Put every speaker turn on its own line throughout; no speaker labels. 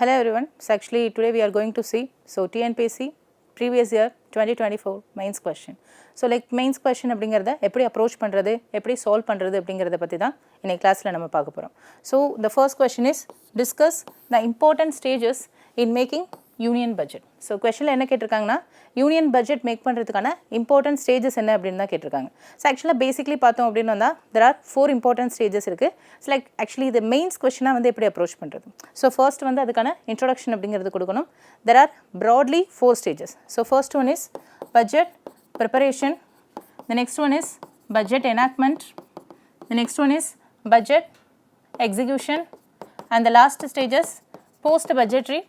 Hello everyone. So actually today we are going to see TNPSC previous year 2024 mains question. So like mains question அப்படிங்கறத எப்படி approach பண்றது, எப்படி solve பண்றது அப்படிங்கறத பத்தி தான் இன்னைக்கு கிளாஸ்ல நம்ம பார்க்க போறோம். So the first question is discuss the important stages in making union budget. So questionல என்ன கேட்டிருக்காங்கன்னா யூனியன் பட்ஜெட் மேக் பண்ணுறதுக்கான இம்பார்ட்டன்ட் ஸ்டேஜஸ் என்ன அப்படின்னு தான் கேட்டிருக்காங்க. ஸோ ஆக்சுவலாக பேசிக்லி பார்த்தோம் அப்படின்னு வந்தால் தெர் ஆர் 4 இம்பார்ட்டன்ட் ஸ்டேஜஸ் இருக்குது. ஸோ லைக் ஆக்சுவலி இது மெயின்ஸ் கொஸ்டினாக வந்து எப்படி அப்ரோச் பண்ணுறது. ஸோ ஃபர்ஸ்ட் வந்து அதுக்கான இன்ட்ரோடக்ஷன் அப்படிங்கிறது கொடுக்கணும். There are broadly 4 stages. So first one is budget preparation, the next one is budget enactment, the next one is budget execution and the last stages post budgetary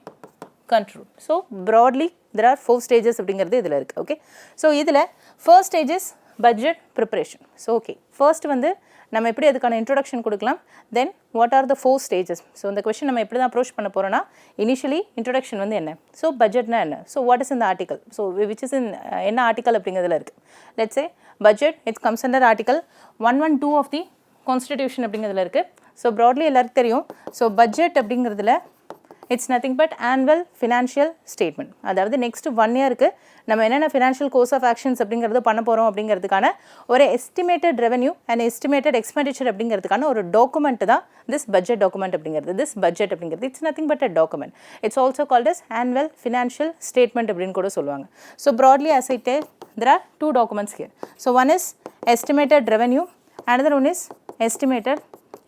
control. So broadly there are 4 stages அப்படிங்கிறது இதில் இருக்குது. Okay, so இதில் first stage is budget preparation. So okay, first வந்து நம்ம எப்படி அதுக்கான introduction கொடுக்கலாம், then what are the 4 stages. So இந்த கொஸ்டின் நம்ம எப்படி தான் அப்ரோச் பண்ண போகிறோம்னா இனிஷியலி இன்ட்ரோடக்ஷன் வந்து என்ன, ஸோ பட்ஜெட்னா என்ன, ஸோ வாட் இஸ் இந்த article, so which is in என்ன ஆர்டிக்கல் அப்படிங்கிறதுல இருக்குது. Let's say budget it's comes under article 112 of the constitution அப்படிங்கிறதுல இருக்குது. ஸோ ப்ராட்லி எல்லாருக்கும் தெரியும். ஸோ பட்ஜெட் அப்படிங்கிறதுல it's nothing but annual financial statement. அதாவது நெக்ஸ்ட் 1 இயருக்கு நம்ம என்னென்ன ஃபினான்ஷியல் கோர்ஸ் ஆஃப் ஆக்ஷன்ஸ் அப்படிங்கிறது பண்ண போகிறோம் அப்படிங்கிறதுக்கான ஒரு estimated revenue and estimated expenditure அப்படிங்கிறதுக்கான ஒரு டாக்குமெண்ட் தான் திஸ் பட்ஜெட் டாக்குமெண்ட் அப்படிங்கிறது. திஸ் பட்ஜெட் அப்படிங்கிறது it's nothing but a document. It's also called as annual financial statement அப்படின்னு கூட சொல்லுவாங்க. So broadly as I tell, there are 2 documents here. So one is estimated revenue, another one is estimated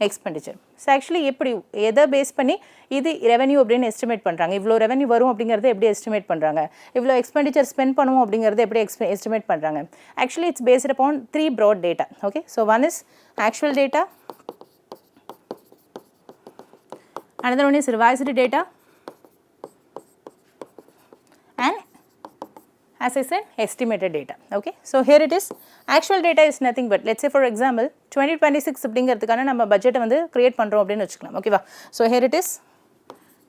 expenditure. So actually எப்படி எதை base பண்ணி இது revenue அப்படின்னு estimate பண்ணுறாங்க, இவ்வளோ ரெவன்யூ வரும் அப்படிங்கிறத எப்படி எஸ்டிமேட் பண்ணுறாங்க, இவ்வளோ எக்ஸ்பெண்டிச்சர் ஸ்பெண்ட் பண்ணுவோம் அப்படிங்கிறத எப்படி எஸ்டிமேட் பண்ணுறாங்க. Actually it's based upon 3 broad data. Okay, so one is actual data, another one is revised data, and as I said estimated data. Okay, so here it is. Actual data is nothing but, let's say for example 2026 அப்படிங்கிறதுக்கான நம்ம பட்ஜெட்டை வந்து create பண்ணுறோம் அப்படின்னு வச்சுக்கலாம். ஓகேவா, so here it is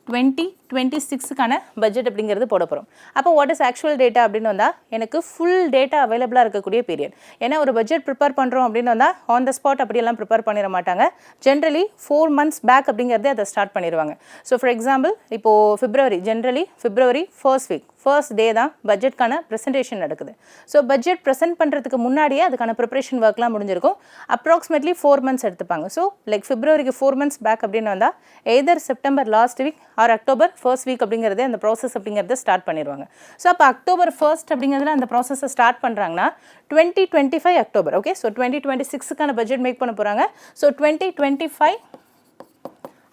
2026க்கான budget அப்படிங்கிறது போட போகிறோம். அப்போ வாட் இஸ் ஆக்சுவல் டேட்டா அப்படின்னு வந்தால் எனக்கு ஃபுல் டேட்டா அவைலபிளாக இருக்கக்கூடிய பீரியட். ஏன்னா ஒரு பட்ஜெட் ப்ரிப்பேர் பண்ணுறோம் அப்படின்னு வந்தால் ஆன் த ஸ்பாட் அப்படியெல்லாம் ப்ரிப்பேர் பண்ணிட மாட்டாங்க. ஜென்ரலி 4 months பேக் அப்படிங்கிறதே அதை ஸ்டார்ட் பண்ணிடுவாங்க. ஸோ ஃபார் எக்ஸாம்பிள் இப்போது February first week first day தான் பட்ஜெட்கான ப்ரெசன்டேஷன் நடக்குது. ஸோ பட்ஜெட் ப்ரெசென்ட் பண்ணுறதுக்கு முன்னாடியே அதுக்கான ப்ரிப்பரேஷன் ஒர்க்லாம் முடிஞ்சிருக்கும். அப்ராக்சிமேட்லி 4 months எடுத்துப்பாங்க. ஸோ லைக் ஃபிப்ரவரிக்கு 4 months பேக் அப்படின்னு வந்தால் either September last week or October first week அப்படிங்கிறதே அந்த ப்ராசஸ் அப்படிங்கிறத ஸ்டார்ட் பண்ணிடுவாங்க. ஸோ அப்போ அக்டோபர் 1st அப்படிங்கிறதுல அந்த ப்ராசஸை ஸ்டார்ட் பண்ணுறாங்கன்னா 2025 அக்டோபர். ஓகே, ஸோ 2026க்கான பட்ஜெட் மேக் பண்ண போகிறாங்க. ஸோ 2025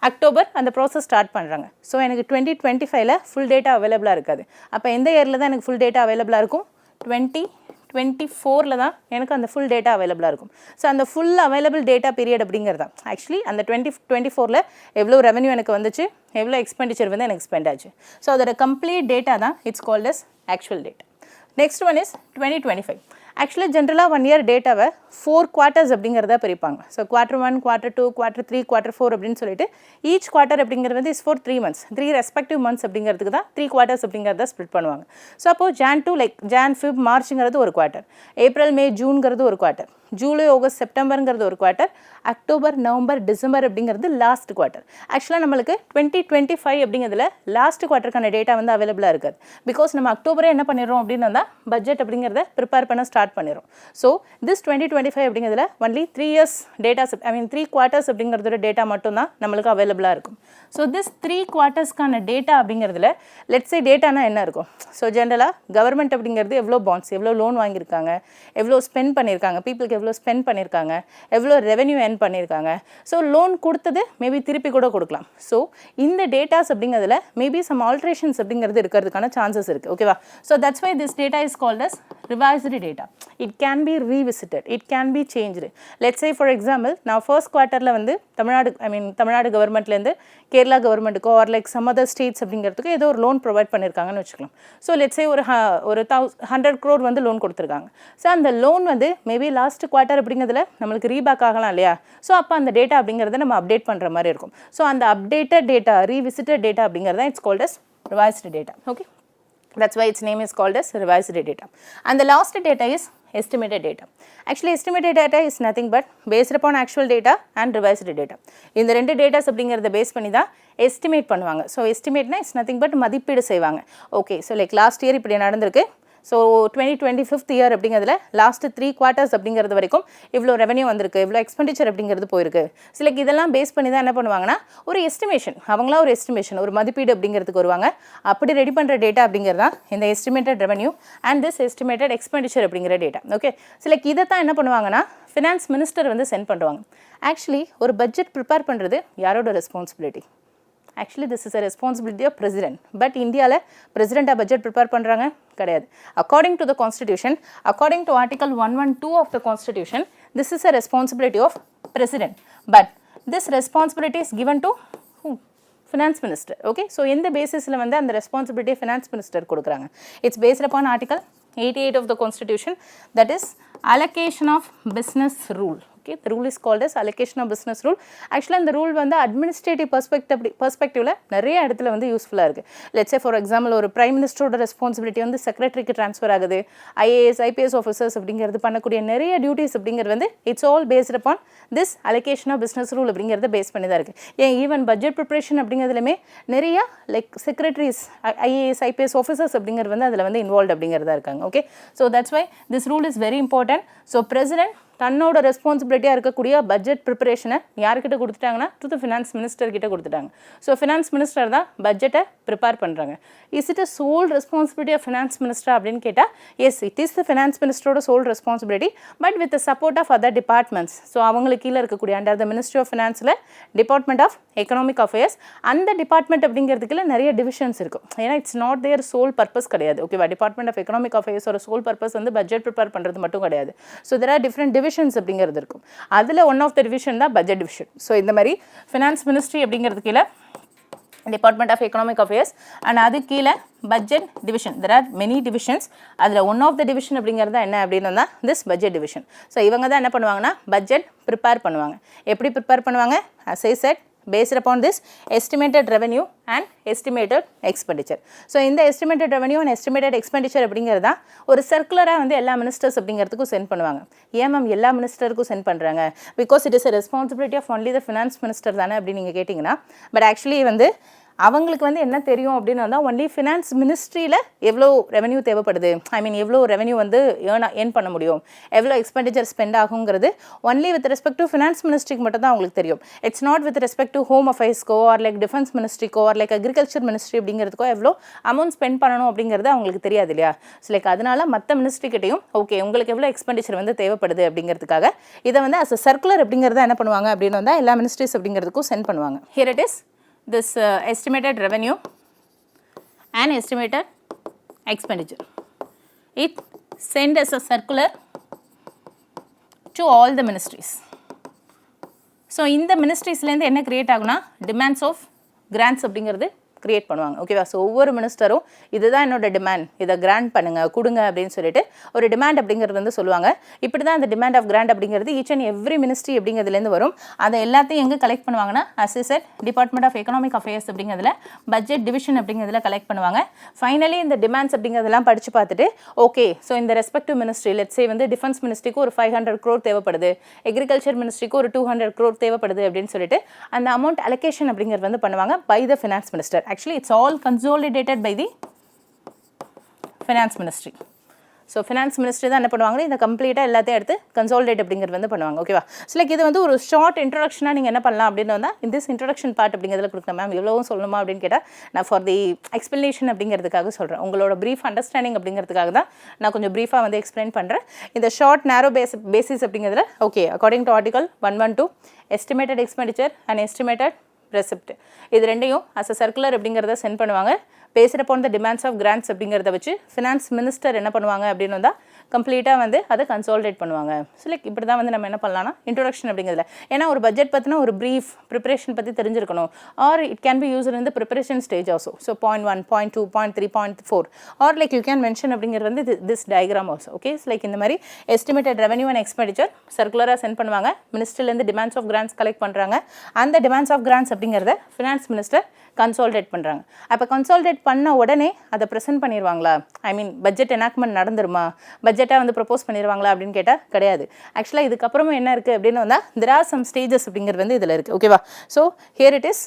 அக்டோபர் அந்த ப்ராசஸ் ஸ்டார்ட் பண்ணுறாங்க. ஸோ எனக்கு 2025ல் ஃபுல் டேட்டா அவைலபிளாக இருக்காது. அப்போ எந்த இயரில் தான் எனக்கு ஃபுல் டேட்டா அவைலபிளாக இருக்கும், 2024ல் தான் எனக்கு அந்த ஃபுல் டேட்டா அவைலபிளாக இருக்கும். ஸோ அந்த ஃபுல் அவைலபிள் டேட்டா பீரியட் அப்படிங்கிறது தான் ஆக்சுவலி அந்த 2024ல் எவ்வளோ ரெவன்யூ எனக்கு வந்துச்சு, எவ்வளோ எக்ஸ்பெண்டிச்சர் வந்து எனக்கு ஸ்பெண்ட் ஆச்சு. ஸோ அதோட கம்ப்ளீட் டேட்டா தான் it's called as actual data. Next one is 2025. Actually ஜென்ரலாக 1 year டேட்டாவை 4 quarters அப்படிங்கிறத பிரிப்பாங்க. So Q1, Q2, Q3, Q4 அப்படின்னு சொல்லிட்டு ஈச் குவார்ட்டர் அப்படிங்கிறது வந்து is for 3 months, 3 respective months அப்படிங்கிறதுக்கு தான் 3 quarters அப்படிங்கிறத ஸ்ப்ளிட் பண்ணுவாங்க. ஸோ அப்போது Jan to like Jan, Feb, Marchங்கிறது ஒரு குவார்ட்டர், ஏப்ரல், மே, ஜூன்ங்கிறது ஒரு குவார்ட்டர், ஜூலை, ஆகஸ்ட், செப்டம்பருங்கிறது ஒரு குவார்ட்டர், அக்டோபர், நவம்பர், டிசம்பர் அப்படிங்கிறது லாஸ்ட் குவார்ட்டர். ஆக்சுவலாக நம்மளுக்கு 2025 அப்படிங்கிறதுல லாஸ்ட் குவார்ட்டருக்கான டேட்டா வந்து அவைலபிளாக இருக்காது. பிகாஸ் நம்ம அக்டோபரே என்ன பண்ணிடுறோம் அப்படின்னு வந்தால் பட்ஜெட் அப்படிங்கிறத ப்ரிப்பேர் பண்ண ஸ்டார்ட் பண்ணிடும். ஸோ திஸ் 2025 அப்படிங்கிறதுல ஒன்லி 3 years டேட்டாஸ் 3 quarters அப்படிங்கிறதோட டேட்டா மட்டும்தான் நம்மளுக்கு அவைலபிளாக இருக்கும். ஸோ திஸ் 3 quartersக்கான டேட்டா அப்படிங்கிறதுல லெட்ஸ் சே டேட்டானா என்ன இருக்கும். ஸோ ஜென்ரலாக கவர்மெண்ட் அப்படிங்கிறது எவ்வளோ பாண்ட்ஸ், எவ்வளோ லோன் வாங்கியிருக்காங்க, எவ்வளோ ஸ்பெண்ட் பண்ணியிருக்காங்க, பீப்புளுக்கு எவ்வளோ ஸ்பெண்ட் பண்ணியிருக்காங்க, எவ்வளோ ரெவென்யூ ஏர்ன் பண்ணியிருக்காங்க, ஸோ லோன் கொடுத்தது மேபி திருப்பி கூட கொடுக்கலாம். ஸோ இந்த டேட்டாஸ் அப்படிங்கிறதுல மேபி சம் ஆல்ட்ரேஷன்ஸ் அப்படிங்கிறது இருக்கிறதுக்கான சான்சஸ் இருக்குது. ஓகேவா, so that's why this data is called as revised data. It can be revisited, it can be changed. Let's say for example நான் ஃபர்ஸ்ட் குவார்ட்டரில் வந்து தமிழ்நாடு கவர்மெண்ட்லேருந்து கேரளா கவர்மெண்ட்டுக்கோ or like some other states அப்படிங்கிறதுக்கு ஏதோ ஒரு லோன் ப்ரொவைட் பண்ணியிருக்காங்கன்னு வச்சுக்கலாம். ஸோ லெட்ஸ் சே ஒரு 100 crore வந்து லோன் கொடுத்துருக்காங்க. ஸோ அந்த லோன் வந்து மேபி லாஸ்ட் குவார்ட்டர் அப்படிங்கிறதுல நம்மளுக்கு ரீபேக் ஆகலாம் இல்லையா. ஸோ அப்போ அந்த டேட்டா அப்படிங்கிறத நம்ம அப்டேட் பண்ணுற மாதிரி இருக்கும். ஸோ அந்த அப்டேட்டட் டேட்டா, ரீவிசிட்டட் டேட்டா அப்படிங்கிறது it's called as revised data. Okay, that's why its name is called as revised data. And the last data is estimated data. Actually estimated data is nothing but based upon actual data and revised data. இந்த ரெண்டு datas அப்படிங்கிறத base பண்ணி தான் estimate பண்ணுவாங்க. So எஸ்டிமேட்னா it's nothing but மதிப்பீடு செய்வாங்க. Okay, so like last year இப்படி நடந்திருக்கு. ஸோ 2025th இயர் அப்படிங்கிறதுல லாஸ்ட்டு 3 quarters அப்படிங்கிறது வரைக்கும் இவ்வளோ ரெவன்யூ வந்திருக்கு, இவ்வளோ எக்ஸ்பெண்டிச்சர் அப்படிங்கிறது போயிருக்கு. சில இதெல்லாம் பேஸ் பண்ணி தான் என்ன பண்ணுவாங்கன்னா ஒரு எஸ்டிமேஷன், அவங்களா ஒரு எஸ்டிமேஷன், ஒரு மதிப்பீடு அப்படிங்கிறதுக்கு வருவாங்க. அப்படி ரெடி பண்ணுற டேட்டா அப்படிங்கிறது தான் இந்த estimated revenue and this estimated expenditure அப்படிங்கிற டேட்டா. ஓகே, சில இதை தான் என்ன பண்ணுவாங்கன்னா ஃபினான்ஸ் மினிஸ்டர் வந்து சென்ட் பண்ணுவாங்க. ஆக்சுவலி ஒரு பட்ஜெட் ப்ரிப்பேர் பண்ணுறது யாரோட responsibility? Actually this is a responsibility of president. But India president a budget prepare பண்றாங்க கிடையாது. According to the constitution, according to article 112 of the constitution, this is a responsibility of president. But this responsibility is given to who? Finance minister. Okay, so in the basis la வந்து அந்த responsibility finance minister கொடுக்கறாங்க. It's based upon article 88 of the constitution, that is allocation of business rule. Okay, the rule is called as allocation of business rule. Actually இந்த rule வந்து administrative perspectiveல நிறைய இடத்துல வந்து யூஸ்ஃபுல்லாக இருக்குது. Let's say for example ஒரு prime ministerோட responsibility வந்து செக்ரட்டரிக்கு ட்ரான்ஸ்ஃபர் ஆகுது. IAS IPS ஆஃபீஸர்ஸ் அப்படிங்கிறது பண்ணக்கூடிய நிறைய டியூட்டிஸ் அப்படிங்கிறது வந்து it's all based upon this allocation of business rule அப்படிங்கிறத பேஸ் பண்ணி தான் இருக்குது. ஏன் ஈவன் பட்ஜெட் ப்ரிப்பரேஷன் அப்படிங்கிறதுலையுமே நிறைய like secretaries IAS IPS officers அப்படிங்கிறது வந்து அதில் வந்து இன்வால்வ் அப்படிங்கிறதா இருக்காங்க. Okay, so that's why this rule is very important. So president தன்னோட ரெஸ்பான்சிபிலிட்டியாக இருக்கக்கூடிய பட்ஜெட் ப்ரிப்பரேஷனை யார்கிட்ட கொடுத்துட்டாங்கன்னா டு த ஃபினான்ஸ் மினிஸ்டர் கிட்ட கொடுத்துட்டாங்க. ஸோ ஃபினான்ஸ் மினிஸ்டர் தான் பட்ஜெட்டை ப்ரிப்பேர் பண்ணுறாங்க. Is it a sole responsibility of finance minister அப்படின்னு கேட்டால் yes, it is the finance மினிஸ்டரோட sole responsibility, but with the support of other departments. So அவங்களுக்கு கீழே இருக்கக்கூடிய அண்டர் த மினிஸ்ட்ரி ஆஃப் ஃபினான்ஸில் டிபார்ட்மெண்ட் ஆஃப் எக்கனாமிக் அஃபேர்ஸ், அந்த department அப்படிங்கிறதுக்குள்ள நிறைய டிவிஷன்ஸ் இருக்கும். ஏன்னா it's not their sole purpose கிடையாது. ஓகேவா, டிபார்ட்மெண்ட் ஆஃப் எக்கனாமிக் அஃபேர்ஸோட சோல் பர்பஸ் வந்து பட்ஜெட் ப்ரிப்பேர் பண்ணுறது மட்டும் கிடையாது. So there are different divisions அப்படிங்கிறது இருக்கும். அதில் ஒன் ஆஃப் த டிவிஷன் தான் பட்ஜெட் டிவிஷன். ஸோ இந்த மாதிரி ஃபினான்ஸ் மினிஸ்ட்ரி அப்படிங்கிறது கீழே department of economic affairs and அது கீழே budget division. There are many divisions. அதில் ஒன் ஆஃப் த டிவிஷன் அப்படிங்கிறது என்ன அப்படின்னு தான் திஸ் பட்ஜெட் டிவிஷன். ஸோ இவங்க தான் என்ன பண்ணுவாங்கன்னா பட்ஜெட் ப்ரிப்பேர் பண்ணுவாங்க. எப்படி ப்ரிப்பேர் பண்ணுவாங்க? as I said, based upon this estimated revenue and estimated expenditure. So இந்த estimated revenue and estimated expenditure அப்படிங்கிறது தான் ஒரு சர்க்குலராக வந்து எல்லா மினிஸ்டர்ஸ் அப்படிங்கிறதுக்கும் சென்ட் பண்ணுவாங்க. ஏன் மேம் எல்லா மினிஸ்டருக்கும் சென்ட் பண்ணுறாங்க? Because it is a responsibility of only the finance minister தானே அப்படின்னு நீங்கள் கேட்டிங்கன்னா, பட் ஆக்சுவலி வந்து அவங்களுக்கு வந்து என்ன தெரியும் அப்படின்னு வந்தால் ஒன்லி ஃபினான்ஸ் மினிஸ்ட்ரியில் எவ்வளோ ரெவன்யூ தேவைப்படுது, ஐ மீன் எவ்வளோ ரெவன்யூ வந்து ஏர்ன் பண்ண முடியும், எவ்வளோ எக்ஸ்பெண்டிச்சர் ஸ்பெண்ட் ஆகுங்கிறது only with respect to finance மினிஸ்ட்ரிக்கு மட்டும் தான் அவங்களுக்கு தெரியும். It's not with respect to home அஃபேர்ஸ்க்கோ ஆர் லைக் டிஃபென்ஸ் மினிஸ்ட்ரிக்கோ ஆர் லைக் அக்ரிகல்ச்சர் மினிஸ்ட்ரி அப்படிங்கிறதுக்கோ எவ்வளோ அமௌண்ட் ஸ்பெண்ட் பண்ணணும் அப்படிங்கிறது அவங்களுக்கு தெரியாது இல்லையா. ஸோ லைக் அதனால மற்ற மினிஸ்ட்ரிக்கிட்டையும் ஓகே உங்களுக்கு எவ்வளோ எக்ஸ்பெண்டிச்சர் வந்து தேவைப்படுது அப்படிங்கிறதுக்காக இதை வந்து அஸ் அ சர்க்குலர் அப்படிங்கிறத என்ன பண்ணுவாங்க அப்படின்னு வந்தால் எல்லா மினிஸ்ட்ரிஸ் அப்படிங்கிறதுக்கும் சென்ட் பண்ணுவாங்க. Here it is this estimated revenue and estimated expenditure. It sent as a circular to all the ministries. So in the ministries la என்ன create ஆகுனா demands of grants அப்படிங்கிறது கிரியேட் பண்ணுவாங்க. ஓகேவா, ஸோ ஒவ்வொரு மினிஸ்டரும் இதுதான் என்னோட demand, இதை கிராண்ட் பண்ணுங்க கொடுங்க அப்படின்னு சொல்லிட்டு ஒரு டிமாண்ட் அப்படிங்கிறது வந்து சொல்லுவாங்க. இப்படி தான் அந்த டிமாண்ட் ஆஃப் கிராண்ட் அப்படிங்கிறது ஈச் அண்ட் எவ்ரி மினிஸ்ட்ரி அப்படிங்கிறதுலேருந்து வரும். அதை எல்லாத்தையும் எங்கே கலெக்ட் பண்ணுவாங்கன்னா as I said department of economic affairs அப்படிங்கிறதுல பட்ஜெட் டிவிஷன் அப்படிங்கிறதுல கலெக்ட் பண்ணுவாங்க. ஃபைனலி இந்த டிமாண்ட்ஸ் அப்படிங்கிறதெல்லாம் படித்து பார்த்துட்டு ஓகே ஸோ இந்த ரெஸ்பெக்டிவ் மினிஸ்ட்ரி லெட்ஸ் சே வந்து டிஃபென்ஸ் மினிஸ்ட்ரிக்கு ஒரு 500 crore தேவைப்படுது, எக்ரிகல்ச்சர் மினிஸ்ட்ரிக்கு ஒரு 200 crore தேவைப்படுது அப்படின்னு சொல்லிட்டு அந்த அமௌண்ட் அலோகேஷன் அப்படிங்கிறது வந்து பண்ணுவாங்க by the finance minister. Actually it's all consolidated by the finance ministry. So finance ministry தான் என்ன பண்ணுவாங்கன்னா இந்த கம்ப்ளீட்டாக எல்லாத்தையும் எடுத்து கன்சாலிடேட் அப்படிங்கிறது வந்து பண்ணுவாங்க. ஓகேவா, ஸோ லைக் இது வந்து ஒரு ஷார்ட் இன்ட்ரடக்ஷனாக நீங்கள் என்ன பண்ணலாம் அப்படின்னு வந்தால் இந்த இன்ட்ரடக்ஷன் பார்ட் அப்படிங்கிறதுல கொடுக்கணும். மேம் எவ்வளவும் சொல்லணுமா அப்படின்னு கேட்டால் நான் ஃபார் தி எக்ஸ்பிளனேஷன் அப்படிங்கிறதுக்காக சொல்கிறேன். உங்களோட ப்ரீஃப் அண்டர்ஸ்டாண்டிங் அப்படிங்கிறதுக்காக தான் நான் கொஞ்சம் ப்ரீஃபாக வந்து எக்ஸ்பிளைன் பண்ணுறேன். இந்த ஷார்ட் நேரோ பேசிஸ் அப்படிங்கிறதுல okay according to article 112 estimated expenditure and estimated receipt இது ரெண்டையும் அஸ் அ சர்க்குலர் அப்படிங்கிறத சென்ட் பண்ணுவாங்க. Based upon the demands of grants அப்படிங்கிறத வச்சு ஃபினான்ஸ் மினிஸ்டர் என்ன பண்ணுவாங்க அப்படின்னு வந்தால் கம்ப்ளீட்டாக வந்து அதை கன்சாலிடேட் பண்ணுவாங்க. ஸோ லைக் இப்படி தான் வந்து நம்ம என்ன பண்ணலாம்னா இன்ட்ரொடக்ஷன் அப்படிங்கிறதுல ஏன்னா ஒரு பட்ஜெட் பற்றின ஒரு ப்ரீஃப் ப்ரிப்பரேஷன் பற்றி தெரிஞ்சிருக்கணும். Or it can be used in the preparation stage also. So 0.1, 0.2, 0.3, 0.4 or like you can mention அப்படிங்கிறது வந்து this diagram also. Okay, like இந்த மாதிரி எஸ்டிமேட்டட் ரெவன்யூ அண்ட் எக்ஸ்பெண்டிச்சர் சர்க்குலராக சென்ட் பண்ணுவாங்க. மினிஸ்டர்லேருந்து டிமாண்ட்ஸ் ஆஃப் கிராண்ட்ஸ் கலெக்ட் பண்ணுறாங்க. அந்த டிமாண்ட்ஸ் ஆஃப் கிராண்ட்ஸ் அப்படிங்கிறத ஃபினான்ஸ் மினிஸ்டர் கன்சால்டேட் பண்ணுறாங்க. அப்போ கன்சால்டேட் பண்ண உடனே அதை ப்ரெசென்ட் பண்ணிடுவாங்களா? ஐ மீன் பட்ஜெட் எனாக்ட்மெண்ட் நடந்துருமா, பட்ஜெட்டாக வந்து ப்ரப்போஸ் பண்ணிடுவாங்களா அப்படின்னு கேட்டால் கிடையாது. ஆக்சுவலாக இதுக்கப்புறமா என்ன இருக்குது அப்படின்னு வந்தால் there are some stages அப்படிங்கிறது வந்து இதில் இருக்குது. ஓகேவா? So here it is.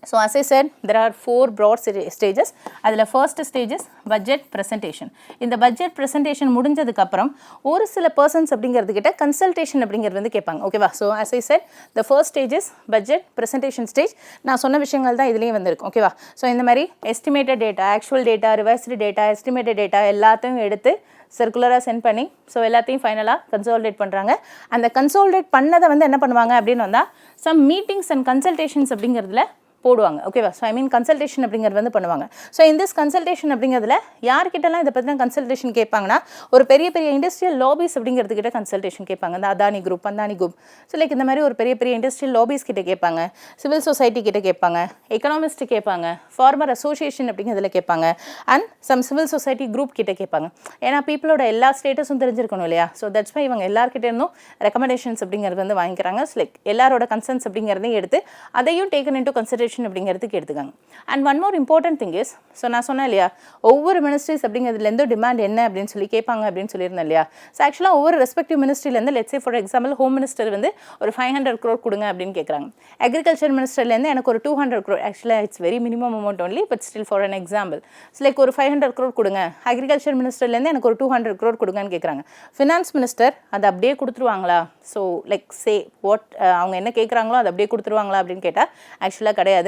So as I said, there are 4 broad stages. அதில் first stage is budget presentation. இந்த budget presentation முடிஞ்சதுக்கப்புறம் ஒரு சில பர்சன்ஸ் அப்படிங்கிறதுக்கிட்ட கன்சல்டேஷன் அப்படிங்கிறது வந்து கேட்பாங்க. ஓகேவா? So as I said, the first stage is budget presentation stage. நான் சொன்ன விஷயங்கள் தான் இதுலேயும் வந்திருக்கு. ஓகேவா? ஸோ இந்த மாதிரி estimated data, actual data, revised data, estimated data எல்லாத்தையும் எடுத்து சர்க்குலராக சென்ட் பண்ணி ஸோ எல்லாத்தையும் ஃபைனலாக கன்சால்டேட் பண்ணுறாங்க. அந்த கன்சால்டேட் பண்ணதை வந்து என்ன பண்ணுவாங்க அப்படின்னு வந்தால் சம் மீட்டிங்ஸ் அண்ட் கன்சல்டேஷன்ஸ் அப்படிங்கிறதுல போடுவாங்க. ஓகேவா? ஸோ ஐ மீன் கன்சல்டேஷன் அப்படிங்கிறது வந்து பண்ணுவாங்க. ஸோ இந்த கன்சல்டேஷன் அப்படிங்கிறதுல யார்கிட்டலாம் இதை பற்றின கன்சல்டேஷன் கேட்பாங்கன்னா ஒரு பெரிய பெரிய இண்டஸ்ட்ரியல் லாபிஸ் அப்படிங்கிறதுக்கிட்ட கன்சல்டேஷன் கேட்பாங்க. இந்த Adani group, Ambani group, so like இந்த மாதிரி ஒரு பெரிய பெரிய இண்டஸ்ட்ரியல் லாபிஸ் கிட்ட கேட்பாங்க, சிவில் சொசைட்டி கிட்ட கேட்பாங்க, எக்கனாமிஸ்ட் கேட்பாங்க, ஃபார்மர் அசோசியேஷன் அப்படிங்கிறதுல கேட்பாங்க, and some civil society group கிட்ட கேட்பாங்க. ஏன்னா பீப்புளோட எல்லா ஸ்டேட்டஸும் தெரிஞ்சிருக்கணும் இல்லையா? ஸோ தட்ஸ் வை இவங்க எல்லாருக்கிட்டே இருந்தும் ரெக்கமெண்டேஷன்ஸ் அப்படிங்கிறது வந்து வாங்கிக்கிறாங்க. ஸோ லைக் எல்லாரோட கன்சர்ன்ஸ் அப்படிங்கிறதையும் எடுத்து அதையும் டேக்கன் இன்டு கன்சிடரேஷன் அப்படிங்கிறதுக்கு எடுத்துக்காங்க. And one more important thing is, so நான் சொன்னேன் இல்லையா ஒவ்வொரு மினிஸ்ட்ரிஸ் அப்படிங்கிறதுலேருந்து டிமாண்ட் என்ன அப்படின்னு சொல்லி கேட்பாங்க அப்படின்னு சொல்லியிருந்தேன் இல்லையா? ஸோ ஆக்சுவலாக ஒவ்வொரு ரெஸ்பெக்டிவ் மினிஸ்ட்ரிலேருந்து let's say for example home minister வந்து ஒரு 500 crore கொடுங்க அப்படின்னு கேட்குறாங்க. அக்ரிகல்ச்சர் மினிஸ்டர்லேருந்து எனக்கு ஒரு 200 crore, ஆக்சுவலாக it's very minimum amount only, but still for an example so like ஒரு 500 crore கொடுங்க. அக்ரிகல்ச்சர் மினிஸ்டர்லேருந்து எனக்கு ஒரு 200 crore கொடுங்கன்னு கேட்குறாங்க. ஃபினான்ஸ் மினிஸ்டர் அதை அப்படியே கொடுத்துருவாங்களா? ஸோ லைக் சே வாட் அவங்க என்ன கேட்குறாங்களோ அதை அப்படியே கொடுத்துருவாங்களா அப்படின்னு கேட்டால் ஆக்சுவலாக கிடையாது.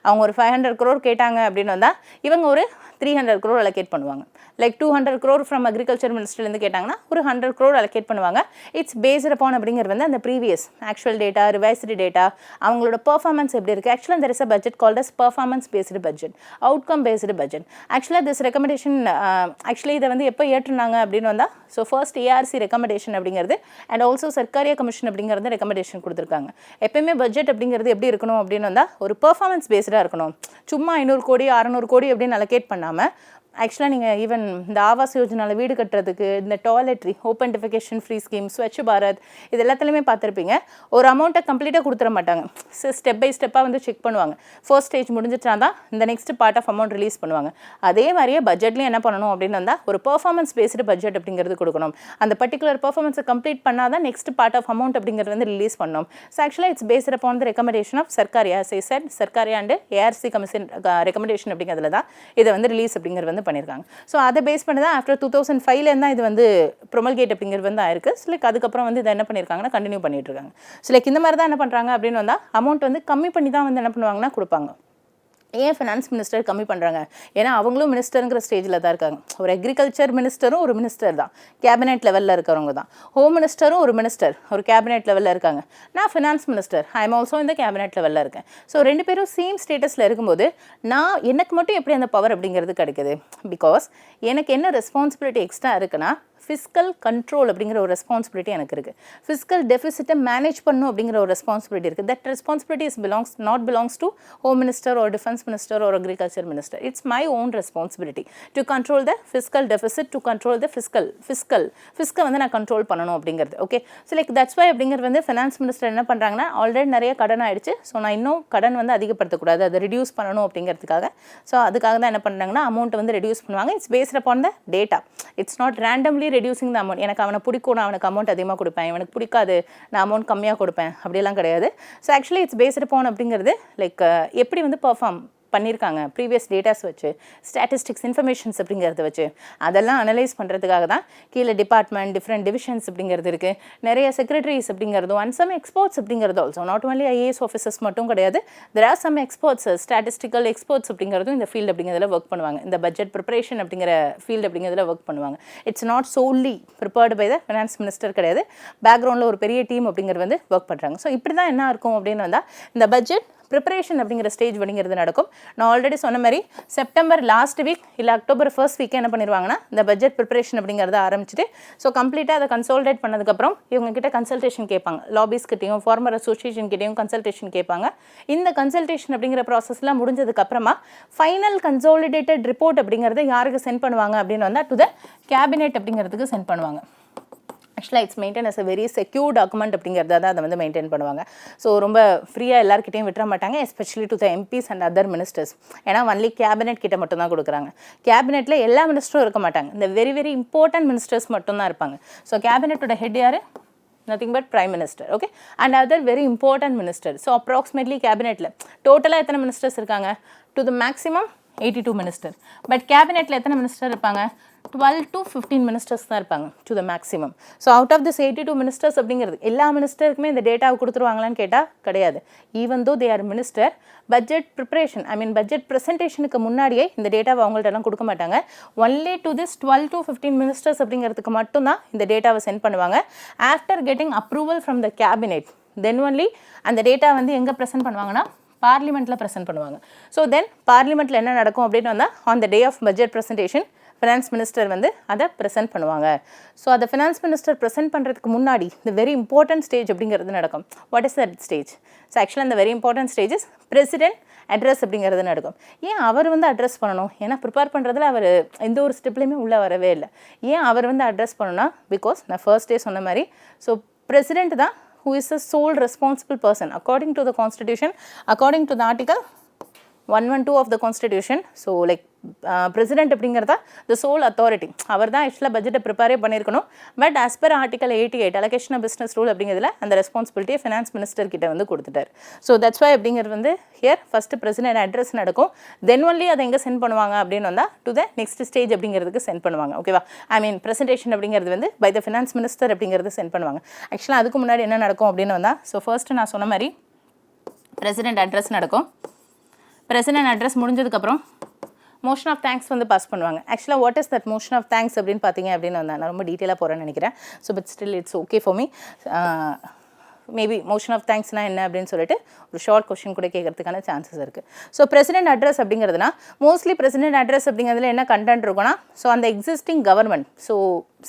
அவங்க ஒரு 500 crore கேட்டாங்க அப்படின்னு வந்தால் இவங்க ஒரு 300 crore அலோகேட் பண்ணுவாங்க. லைக் 200 crore ஃப்ரம் அக்ரிகல்ச்சர் மினிஸ்டர்லேருந்து கேட்டாங்கன்னா ஒரு 100 crore அலோகேட் பண்ணுவாங்க. இட்ஸ் பேஸ்ட் அப்பான் அப்படிங்கிறது வந்து அந்த previous actual data, revised data, அவங்களோட பெர்ஃபார்மன்ஸ் எப்படி இருக்குது. ஆக்சுவலாக there is a budget called as performance based budget, outcome based budget. ஆக்சுவலாக திஸ் ரெக்கமெண்டேஷன் ஆக்சுவலி இதை வந்து எப்போ ஏற்றுனாங்க அப்படின்னு வந்தால் ஸோ ஃபர்ஸ்ட் ஏஆர்சி ரெக்கமெண்டேஷன் அப்படிங்கிறது அண்ட் ஆல்சோ சர்க்காரியா கமிஷன் அப்படிங்கிறது ரெக்கமெண்டேஷன் கொடுத்துருக்காங்க. எப்பயுமே பட்ஜெட் அப்படிங்கிறது எப்படி இருக்கணும் அப்படின்னு வந்தால் ஒரு பெர்ஃபார்மன்ஸ் பேஸ்டாக இருக்கணும். சும்மா 500 கோடி 600 கோடி அப்படின்னு அலோகேட் பண்ணாமல் ஆக்சுவலாக நீங்கள் ஈவன் இந்த ஆவாஸ் யோஜனாவில் வீடு கட்டுறதுக்கு, இந்த toiletry, open defecation free scheme, Swachh Bharat, இது எல்லாத்துலேயுமே பார்த்துருப்பீங்க. ஒரு அமௌண்ட்டை கம்ப்ளீட்டாக கொடுத்துட மாட்டாங்க. ஸ்டெப் பை ஸ்டெப்பாக வந்து செக் பண்ணுவாங்க. ஃபர்ஸ்ட் ஸ்டேஜ் முடிஞ்சிட்டா தான் இந்த next part of amount release பண்ணுவாங்க. அதே மாதிரியே பட்ஜெட்லேயும் என்ன பண்ணணும் அப்படின்னு வந்தால் ஒரு பெர்ஃபார்மன்ஸ் பேஸ்டு பட்ஜெட் அப்படிங்கிறது கொடுக்கணும். அந்த பர்டிகுலர் பெர்ஃபார்மன்ஸை கம்ப்ளீட் பண்ணால் தான் நெக்ஸ்ட் பார்ட் ஆஃப் அமௌண்ட் அப்படிங்கிறது வந்து ரிலீஸ் பண்ணணும். ஸோ ஆக்சுவலாக it's based upon the recommendation of Sarkaria Sarkaria and ARC commission recommendation அப்படிங்கிறதுல தான் இதை வந்து ரிலீஸ் அப்படிங்கிறது வந்து பண்ணியிருக்காங்க. ஸோ அதை பேஸ் பண்ணி தான் ஆஃப்டர் 2005 தான் இது வந்து ப்ரொமல்கேட் அப்படிங்கிறது வந்து ஆயிருக்கு. ஸோ லைக் அதுக்கப்புறம் வந்து இதை என்ன பண்ணியிருக்காங்கன்னா கண்டினியூ பண்ணிட்டு இருக்காங்க. ஸோ லைக் இந்த மாதிரி தான் என்ன பண்ணுறாங்க அப்படின்னு வந்தால் அமௌண்ட் வந்து கம்மி பண்ணி தான் வந்து என்ன பண்ணுவாங்கன்னா கொடுப்பாங்க. ஏன் ஃபினான்ஸ் மினிஸ்டர் கம்மி பண்ணுறாங்க? ஏன்னா அவங்களும் மினிஸ்டருங்கிற ஸ்டேஜில் தான் இருக்காங்க. ஒரு அக்ரிகல்ச்சர் மினிஸ்டரும் ஒரு மினிஸ்டர் தான், கேபினெட் லெவலில் இருக்கிறவங்க தான். ஹோம் மினிஸ்டரும் ஒரு மினிஸ்டர், ஒரு கேபினெட் லெவலில் இருக்காங்க. நான் finance minister, I am also இந்த கேபினெட் லெவலில் இருக்கேன். ஸோ 2 பேரும் சேம் ஸ்டேட்டஸில் இருக்கும்போது எனக்கு மட்டும் எப்படி அந்த பவர் அப்படிங்கிறது கிடைக்குது? பிகாஸ் எனக்கு என்ன ரெஸ்பான்சிபிலிட்டி எக்ஸ்ட்ரா இருக்குன்னா ஃபிஸ்கல் கண்ட்ரோல் அப்படிங்கிற ஒரு ரெஸ்பான்சிபிலிட்டி எனக்கு இருக்குது. ஃபிஸ்கல் டெஃபிசிட்டை மேனேஜ் பண்ணணும் அப்படிங்கிற ஒரு ரெஸ்பான்சிபிலிட்டி இருக்குது. That responsibility is belongs to home minister or defence minister or agriculture minister. It's my own responsibility to control the fiscal deficit, to control the ஃபிஸ்கை வந்து நான் கண்ட்ரோல் பண்ணணும் அப்படிங்கிறது. Okay, so like that's why அப்படிங்கிறது வந்து finance minister என்ன பண்ணுறாங்கன்னா already நிறைய கடன் ஆயிடுச்சு. ஸோ நான் இன்னும் கடன் வந்து அதிகப்படுத்தக்கூடாது, அதை ரெடியூஸ் பண்ணணும் அப்படிங்கிறதுக்காக. ஸோ அதுக்காக தான் என்ன பண்ணுறாங்கன்னா அமௌண்ட்டை வந்து ரெடியூஸ் பண்ணுவாங்க. It's based upon the data. It's not randomly reducing the amount. எனக்கு அவனை பிடிக்கும், நான் அவனுக்கு அமௌண்ட் அதிகமாக கொடுப்பேன், எனக்கு பிடிக்காது நான் அமௌண்ட் கம்மியாக கொடுப்பேன், அப்படியெல்லாம் கிடையாது. So actually it's based upon அப்படிங்கிறது லைக் எப்படி வந்து பெர்ஃபார்ம் பண்ணியிருக்காங்க ப்ரீவியஸ் டேட்டாஸ் வச்சு, ஸ்டாட்டிஸ்டிக்ஸ் இன்ஃபர்மேஷன்ஸ் அப்படிங்கிறத வச்சு அதெல்லாம் அனலைஸ் பண்ணுறதுக்காக தான் கீழே டிபார்ட்மெண்ட், டிஃப்ரெண்ட் டிவிஷன்ஸ் அப்படிங்கிறது இருக்குது, நிறைய செக்ரட்டரிஸ் அப்படிங்கிறதும் அண்ட் சம் எக்ஸ்பர்ட்ஸ் அப்படிங்கிறது also. Not only IAS officers மட்டும் கிடையாது, there are some experts, statistical experts அப்படிங்கிறதும் இந்த ஃபீல்டு அப்படிங்கிறதுல ஒர்க் பண்ணுவாங்க. இந்த பட்ஜெட் ப்ரிப்பரேஷன் அப்படிங்கிற ஃபீல்டு அப்படிங்கிறதுல ஒர்க் பண்ணுவாங்க. It's not solely prepared by the finance minister கிடையாது, பேக்ரவுண்டில் ஒரு பெரிய டீம் அப்படிங்கிறது வந்து ஒர்க் பண்ணுறாங்க. ஸோ இப்படி தான் என்ன இருக்கும் அப்படின்னு வந்தால் இந்த பட்ஜெட் ப்ரிப்பரேஷன் அப்படிங்கிற ஸ்டேஜ் அப்படிங்கிறது நடக்கும். நான் ஆல்ரெடி சொன்ன மாதிரி செப்டம்பர் லாஸ்ட் வீக் இல்லை அக்டோபர் ஃபர்ஸ்ட் வீக் என்ன பண்ணிடுவாங்கன்னா இந்த பட்ஜெட் ப்ரிப்பரேஷன் அப்படிங்கிறத ஆரம்பிச்சுட்டு ஸோ கம்ப்ளீட்டாக அதை கன்சல்டேட் பண்ணதுக்கப்புறம் இவங்ககிட்ட கன்சல்டேஷன் கேட்பாங்க. லாபிஸ்கிட்டையும் ஃபார்மர் அசோசியேஷன் கிட்டையும் கன்சல்டேஷன் கேட்பாங்க. இந்த கன்சல்டேஷன் அப்படிங்கிற ப்ராசஸ்லாம் முடிஞ்சதுக்கப்புறமா ஃபைனல் கன்சாலிடேட்டட் ரிப்போர்ட் அப்படிங்கிறத யாருக்கு சென்ட் பண்ணுவாங்க அப்படின்னு வந்தால் டு த கேபினெட் அப்படிங்கிறதுக்கு சென்ட் பண்ணுவாங்க. ஆக்சுவலாக it's maintain as a very secure document அப்படிங்கிறத தான் அதை வந்து மெயின்டைன் பண்ணுவாங்க. ஸோ ரொம்ப ஃப்ரீயாக எல்லாருக்கிட்டையும் விட்டுற மாட்டாங்க, especially to the MPs and other ministers. ஏன்னா ஒன்லி கேபினெட் கிட்ட மட்டும் தான் கொடுக்குறாங்க. கேபினெட்டில் எல்லா மினிஸ்டரும் இருக்க மாட்டாங்க, இந்த வெரி வெரி இம்பார்ட்டன்ட் மினிஸ்டர்ஸ் மட்டும் தான் இருப்பாங்க. ஸோ கேபினெட்டோட ஹெட் யார்? nothing but prime minister, okay, and other very important ministers. So approximately cabinet la total எத்தனை ministers இருக்காங்க? To the maximum 82 minister. But cabinet la எத்தனை minister இருப்பாங்க? 12 to 15 ministers தான் இருப்பாங்க to the maximum. So out of this 82 ministers அப்படிங்கிறது எல்லா மினிஸ்டருக்குமே இந்த டேட்டாவை கொடுத்துருவாங்களான்னு கேட்டால் கிடையாது. Even though they are minister, budget preparation budget ப்ரெசன்டேஷனுக்கு முன்னாடியே இந்த டேட்டாவை அவங்கள்ட்டலாம் கொடுக்க மாட்டாங்க. Only to this 12 to 15 ministers அப்படிங்கிறதுக்கு மட்டும்தான் இந்த டேட்டாவை சென்ட் பண்ணுவாங்க. After getting approval from the cabinet then only அந்த டேட்டா வந்து எங்கே ப்ரெசென்ட் பண்ணுவாங்கன்னா பார்லிமெண்ட்டில் ப்ரெசென்ட் பண்ணுவாங்க. ஸோ தென் பார்லிமெண்ட்டில் என்ன நடக்கும் அப்படின்னு வந்தால் on the day of budget presentation finance minister வந்து அதை ப்ரெசென்ட் பண்ணுவாங்க. ஸோ அதை ஃபினான்ஸ் மினிஸ்டர் ப்ரெசென்ட் பண்ணுறதுக்கு முன்னாடி இந்த வெரி இம்பார்ட்டன்ட் ஸ்டேஜ் அப்படிங்கிறது நடக்கும். What is that stage? So ஆக்சுவலாக இந்த very important stages president address அப்படிங்கிறது நடக்கும். ஏன் அவர் வந்து அட்ரஸ் பண்ணணும்? ஏன்னா ப்ரிப்பேர் பண்ணுறதுல அவர் எந்த ஒரு ஸ்டெப்லேயுமே உள்ளே வரவே இல்லை. ஏன் அவர் வந்து அட்ரஸ் பண்ணணும்னா, பிகாஸ் நான் ஃபர்ஸ்ட் டே சொன்ன மாதிரி, ஸோ பிரசிடென்ட் தான் who is the sole responsible person according to the constitution, according to the article 112 of the constitution. So like president அப்படிங்கிறதா the sole authority, அவர் தான் ஆக்சுவலாக பட்ஜெட்டை ப்ரிப்பேரே பண்ணியிருக்கணும். But as per article 88 allocation of business rule அப்படிங்கிறதுல அந்த ரெஸ்பான்சிபிலிட்டியை finance minister கிட்ட வந்து கொடுத்துட்டார். ஸோ தட்ஸ் வை அப்படிங்கிறது வந்து ஹியர் ஃபஸ்ட்டு பிரசிடென்ட் அட்ரஸ் நடக்கும். தென் ஒன்லி அதை எங்கே சென்ட் பண்ணுவாங்க அப்படின்னு வந்தால் டு த நெக்ஸ்ட் ஸ்டேஜ் அப்படிங்கிறதுக்கு சென்ட் பண்ணுவாங்க. ஓகேவா? ப்ரெசன்டேஷன் அப்படிங்கிறது வந்து பை த ஃபினான்ஸ் மினிஸ்டர் அப்படிங்கிறது சென்ட் பண்ணுவாங்க. ஆக்சுவலாக அதுக்கு முன்னாடி என்ன நடக்கும் அப்படின்னு வந்தால், ஸோ ஃபர்ஸ்ட்டு நான் சொன்ன மாதிரி பிரசிடென்ட் அட்ரஸ் நடக்கும். பிரசிடென்ட் அட்ரஸ் முடிஞ்சதுக்கப்புறம் மோஷன் ஆஃப் தேங்க்ஸ் வந்து பாஸ் பண்ணுவாங்க. ஆக்சுவலாக what is that motion of thanks அப்படின்னு பார்த்தீங்க அப்படின்னு வந்தால் நான் ரொம்ப டீட்டெயிலாக போகிறேன்னு நினைக்கிறேன். So but still it's okay for me. Maybe motion of தேங்க்ஸ்னால் என்ன அப்படின்னு சொல்லிட்டு ஒரு ஷார்ட் கொஸ்டின் கூட கேட்கறதுக்கான சான்சஸ் இருக்குது. ஸோ பிரசிடென்ட் அட்ரஸ் அப்படிங்கிறதுனா மோஸ்ட்லி பிரசிடென்ட் அட்ரஸ் அப்படிங்கிறதுல என்ன கண்டென்ட் இருக்குன்னா, ஸோ அந்த எக்ஸிஸ்டிங் கவர்மெண்ட், ஸோ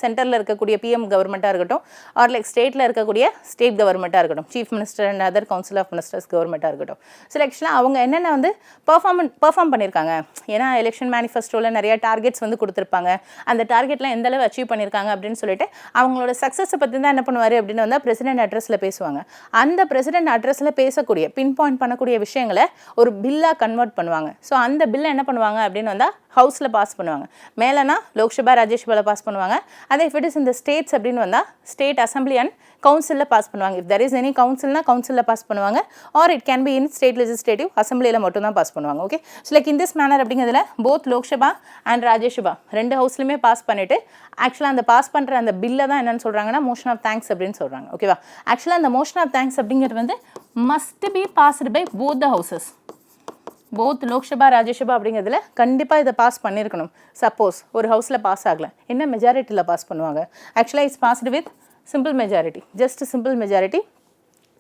சென்டரில் இருக்கக்கூடிய பிஎம் கவர்மெண்ட்டாக இருக்கட்டும், ஆர் லைக் ஸ்டேட்டில் இருக்கக்கூடிய ஸ்டேட் கவர்மெண்ட்டாக இருக்கட்டும், chief minister and other council of ministers கவர்மெண்ட்டாக இருக்கட்டும், ஸோ ஆக்சுவலாக அவங்க என்னென்ன வந்து பெர்ஃபார்ம் பண்ணியிருக்காங்க. ஏன்னா எலெக்ஷன் மேனிஃபெஸ்டோவில் நிறையா டார்கெட்ஸ் வந்து கொடுத்துருப்பாங்க. அந்த டார்கெட்லாம் எந்த அளவு அச்சீவ் பண்ணியிருக்காங்க அப்படின்னு சொல்லிட்டு அவங்களோட சக்ஸஸை பற்றி தான் என்ன பண்ணுவார் அப்படின்னு வந்தால் பிரசிடென்ட் அட்ரஸில் பேசுவாங்க. அந்த பிரசிடென்ட் அட்ரஸில் பேசக்கூடிய பின் பாயிண்ட் பண்ணக்கூடிய விஷயங்களை ஒரு பில்லாக கன்வெர்ட் பண்ணுவாங்க. ஸோ அந்த பில்லை என்ன பண்ணுவாங்க அப்படின்னு வந்தால் ஹவுஸில் பாஸ் பண்ணுவாங்க. மேலேனா லோக்சபா ராஜ்யசபாவில் பாஸ் பண்ணுவாங்க. அதே இஃப் இட் இஸ் இந்த ஸ்டேட்ஸ் அப்படின்னு வந்தால் ஸ்டேட் அசம்பிளி அண்ட் கவுன்சிலில் பாஸ் பண்ணுவாங்க. இஃப் தெர் இஸ் எனி கவுன்சில்னா கவுன்சிலில் பாஸ் பண்ணுவாங்க, or it can be in state legislative அசம்பிளியில் மட்டும் தான் பாஸ் பண்ணுவாங்க. Okay, so like in this manner அப்படிங்கிறதுல போத் லோக்சபா அண்ட் ராஜ்யசபா ரெண்டு ஹவுஸ்லையுமே பாஸ் பண்ணிவிட்டு ஆக்சுவலாக அந்த பாஸ் பண்ணுற அந்த பில்லை தான் என்னென்னு சொல்கிறாங்கன்னா மோஷன் ஆஃப் தேங்க்ஸ் அப்படின்னு சொல்கிறாங்க. ஓகேவா? ஆக்சுவலாக அந்த மோஷன் ஆஃப் தேங்க்ஸ் அப்படிங்கிறது வந்து must be passed by both the houses. Both Lok Sabha Rajya Sabha அப்படிங்கிறதுல கண்டிப்பாக இதை பாஸ் பண்ணியிருக்கணும். சப்போஸ் ஒரு ஹவுஸில் பாஸ் ஆகலை, என்ன மெஜாரிட்டியில் பாஸ் பண்ணுவாங்க? ஆக்சுவலாக it's passed with simple majority, just simple majority,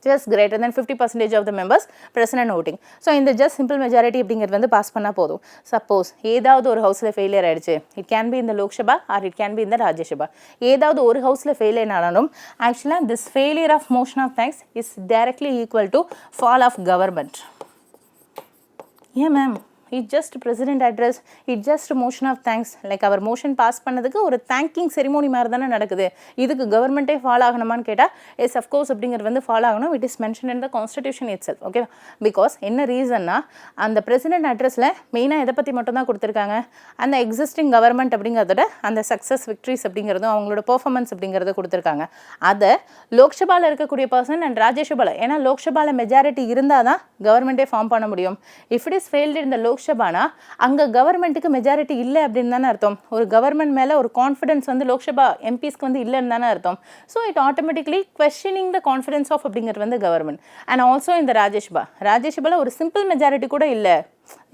just greater than 50% of the members present and voting. So இந்த ஜஸ்ட் சிம்பிள் மெஜாரிட்டி அப்படிங்கிறது வந்து பாஸ் பண்ணால் போதும். சப்போஸ் ஏதாவது ஒரு ஹவுஸில் ஃபெயிலியர் ஆகிடுச்சு, இட் கேன் பி இந்த Lok Sabha or it can be இந்த ராஜ்யசபா, ஏதாவது ஒரு ஹவுஸில் ஃபெயிலியர் ஆனாலும் ஆக்சுவலாக this failure of motion of thanks is directly equal to fall of government. ஏன் ma'am, it just president address, it just motion of thanks, like அவர் motion pass பண்ணதுக்கு ஒரு தேங்கிங் செரிமோனி மாதிரி தானே நடக்குது, இதுக்கு கவர்மெண்ட்டே ஃபாலோ ஆகணுமான்னு கேட்டால் எஸ் அஃப்கோர்ஸ் அப்படிங்கிறது வந்து ஃபாலோ ஆகணும். It is mention in the constitution it self. Okay, because என்ன ரீசன்னா அந்த பிரசிடென்ட் அட்ரஸில் மெயினாக எதை பற்றி மட்டும் தான் கொடுத்துருக்காங்க, அந்த எக்ஸிஸ்டிங் கவர்மெண்ட் அப்படிங்கிறதோட அந்த சக்ஸஸ் விக்ட்ரிஸ் அப்படிங்கிறதும் அவங்களோட பெர்ஃபார்மன்ஸ் அப்படிங்கிறத கொடுத்துருக்காங்க. அதை லோக்சபாவில் இருக்கக்கூடிய பர்சன் அண்ட் ராஜ்யசபாவில், ஏன்னா லோக்சபாவில் மெஜாரிட்டி இருந்தால் தான் கவர்மெண்ட்டே ஃபார்ம் பண்ண முடியும். இஃப் இட் இஸ் ஃபெயில்டு இந்த லோக்சபானா அங்கே கவர்மெண்ட்டுக்கு மெஜாரிட்டி இல்லை அப்படின்னு தானே அர்த்தம். ஒரு கவர்மெண்ட் மேலே ஒரு கான்ஃபிடன்ஸ் வந்து லோக்சபா எம்பிஸ்க்கு வந்து இல்லைன்னு தானே அர்த்தம். So it automatically questioning the confidence of அப்படிங்கிறது வந்து கவர்மெண்ட். அண்ட் ஆல்சோ இந்த ராஜ்யசபாவில் ஒரு சிம்பிள் மெஜாரிட்டி கூட இல்லை,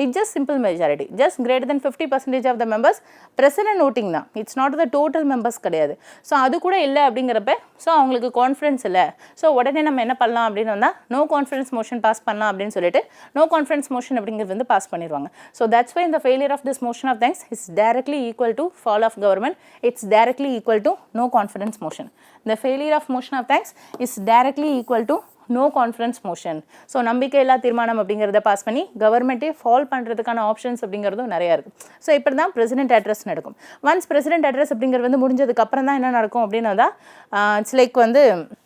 it's just simple majority, just greater than 50% of the members president voting தான், it's not the total members கிடையாது. ஸோ அது கூட இல்லை அப்படிங்கிறப்ப ஸோ அவங்களுக்கு கான்ஃபிடன்ஸ் இல்லை. ஸோ உடனே நம்ம என்ன பண்ணலாம் அப்படின்னு வந்தால் நோ கான்ஃபிடன்ஸ் மோஷன் பாஸ் பண்ணலாம் அப்படின்னு சொல்லிட்டு நோ கான்ஃபிடன்ஸ் மோஷன் அப்படிங்கிறது வந்து பாஸ் பண்ணிடுவாங்க. ஸோ தட்ஸ் வை இந்த failure of this motion of thanks is directly equal to fall of government, it's directly equal to no confidence motion. The failure of motion of thanks is directly equal to no confidence motion. So நம்பிக்கையில்லா தீர்மானம் அப்படிங்கிறத pass பண்ணி கவர்மெண்ட்டே fall பண்ணுறதுக்கான options அப்படிங்கிறதும் நிறையா இருக்குது. So இப்படி தான் பிரசிடென்ட் அட்ரஸ் நடக்கும். ஒன்ஸ் பிரசிடென்ட் அட்ரஸ் அப்படிங்கிறது வந்து முடிஞ்சதுக்கு அப்புறம் தான் என்ன நடக்கும் அப்படின்னா தான் இட்ஸ் லைக் வந்து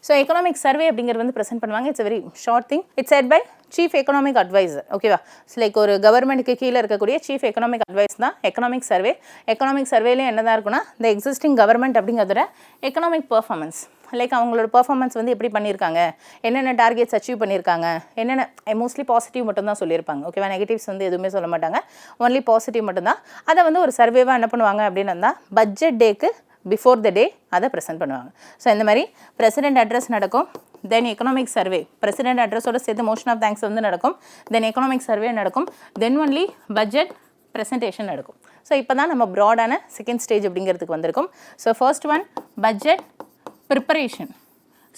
ஸோ எக்கனாமிக் சர்வே அப்படிங்கிறது வந்து ப்ரெசென்ட் பண்ணுவாங்க. It's very short thing. It's set by chief economic adviser. ஓகேவா? லைக் ஒரு கவர்மெண்ட்டுக்கு கீழே இருக்கக்கூடிய சீஃப் எக்கனாமிக் அட்வைஸ் தான் எக்கனாமிக் சர்வே. எக்கனாமிக் சர்வேலையும் என்ன தான் இருக்குன்னா இந்த எக்ஸிஸ்டிங் கவர்மெண்ட் அப்படிங்கிறத எக்கனாமிக் பர்ஃபார்மன்ஸ், லைக் அவங்களோட பர்ஃபார்மன்ஸ் வந்து எப்படி பண்ணியிருக்காங்க, என்னென்ன டார்கெட்ஸ் அச்சீவ் பண்ணியிருக்காங்க, என்னென்ன மோஸ்ட்லி பாசிட்டிவ் மட்டும் தான் சொல்லியிருப்பாங்க. ஓகேவா? நெகட்டிவ்ஸ் வந்து எதுவுமே சொல்ல மாட்டாங்க, ஒன்லி பாசிட்டிவ் மட்டும்தான். அதை வந்து ஒரு சர்வேவாக என்ன பண்ணுவாங்க அப்படின்னு இருந்தால் பட்ஜெட் டேக்கு பிஃபோர் த டே அதை ப்ரெசென்ட் பண்ணுவாங்க. ஸோ இந்த மாதிரி பிரசிடென்ட் அட்ரஸ் நடக்கும். தென் எக்கனாமிக் சர்வே, பிரசிடென்ட் அட்ரஸோட சேர்த்து மோஷன் ஆஃப் தேங்க்ஸ் வந்து நடக்கும். தென் எக்கனாமிக் சர்வே நடக்கும். தென் ஒன்லி பட்ஜெட் ப்ரெசன்டேஷன் நடக்கும். ஸோ இப்போ தான் நம்ம ப்ராடான செகண்ட் ஸ்டேஜ் அப்படிங்கிறதுக்கு வந்திருக்கும். So first one budget preparation.